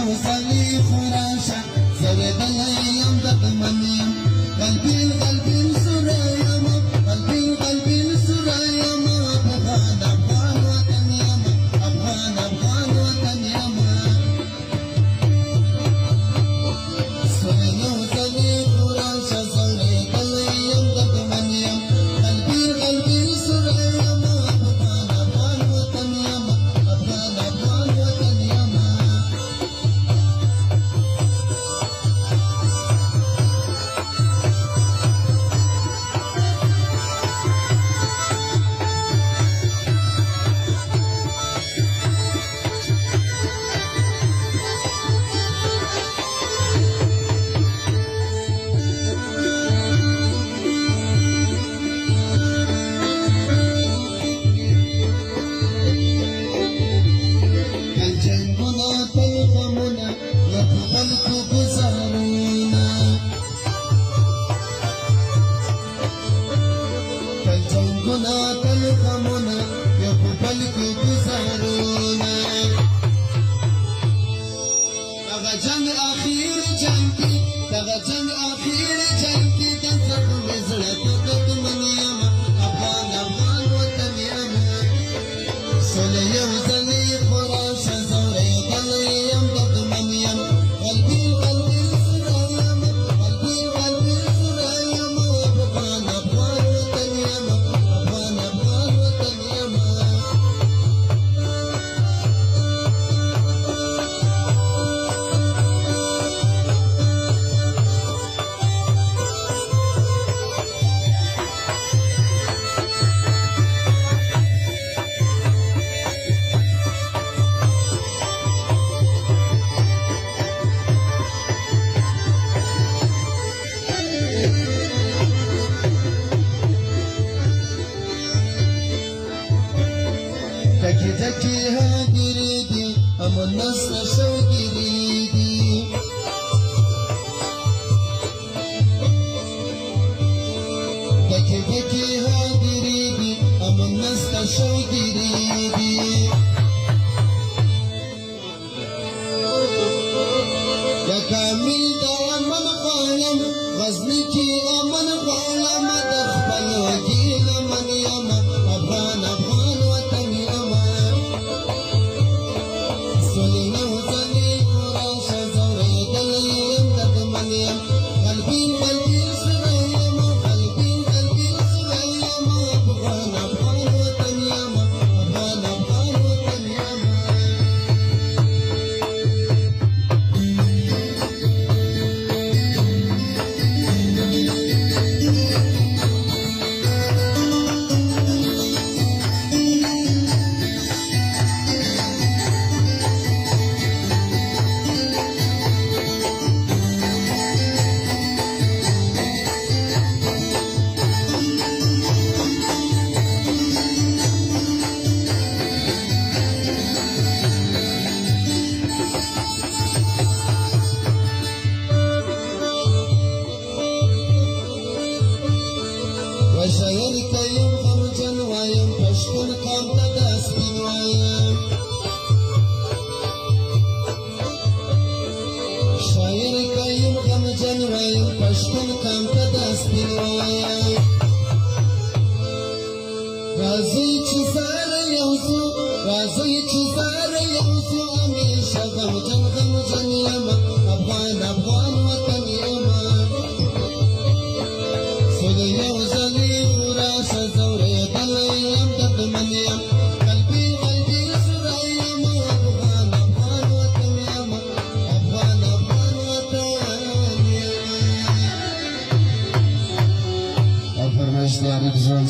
يوصلي خراشة زويدلي يم دقمنيم قلبي قلبي سريم قلبي قلبي سريم أفغان أفغان وطن يم أفغان أفغان وطن يم يوصلي خراشة زويدلي يم دقمنيم قلبي قلبي سريم أفغان أفغان وطن يم أفغان أفغان وطن يم الجنبنا تلغمنا يقبلك بزهرنا الجنبنا تلغمنا يقبلك بزهرنا تغجن أخير جنكي تغجن أخير جنكي تنسق مزرتك من يما أفغان أفغان وطن يما سولي يوزلي خراشة زوري ضلي يم دقمن يم قلبي قلبي سريم قلبي قلبي سريم أفغان أفغان وطن يما أفغان أفغان وطن يما تكي تكي هاجريدي أم النصر شوقي ريدي تكي تكي هاجريدي أم النصر شوقي ريدي يا كامل دوام من قولم غزنكي أمن قولم تخبل وجيل من يما أفغان أفغان وطن يما سولي نوصلي خراشة زوري دلي يم دقمن يم قلبي قلبي سريم قلبي قلبي سريم أفغان أفغان وطن يما أفغان أفغان وطن يما وشايرك يوم خرجن ويوم پشتون کام تدسبین ویم شايرك يوم خرجن ويوم پشتون کام تدسبین ویم رازی چی سار یوزو رازی چی سار یوزو همیشه غمجن غمجن یما افغان افغان وطن یما سولي يوزلي خراشة زوري ضلي يم دقمن يم قلبي قلبي سريم أفغان أفغان وطن يم أفغان أفغان وطن يم فرمایش داری جان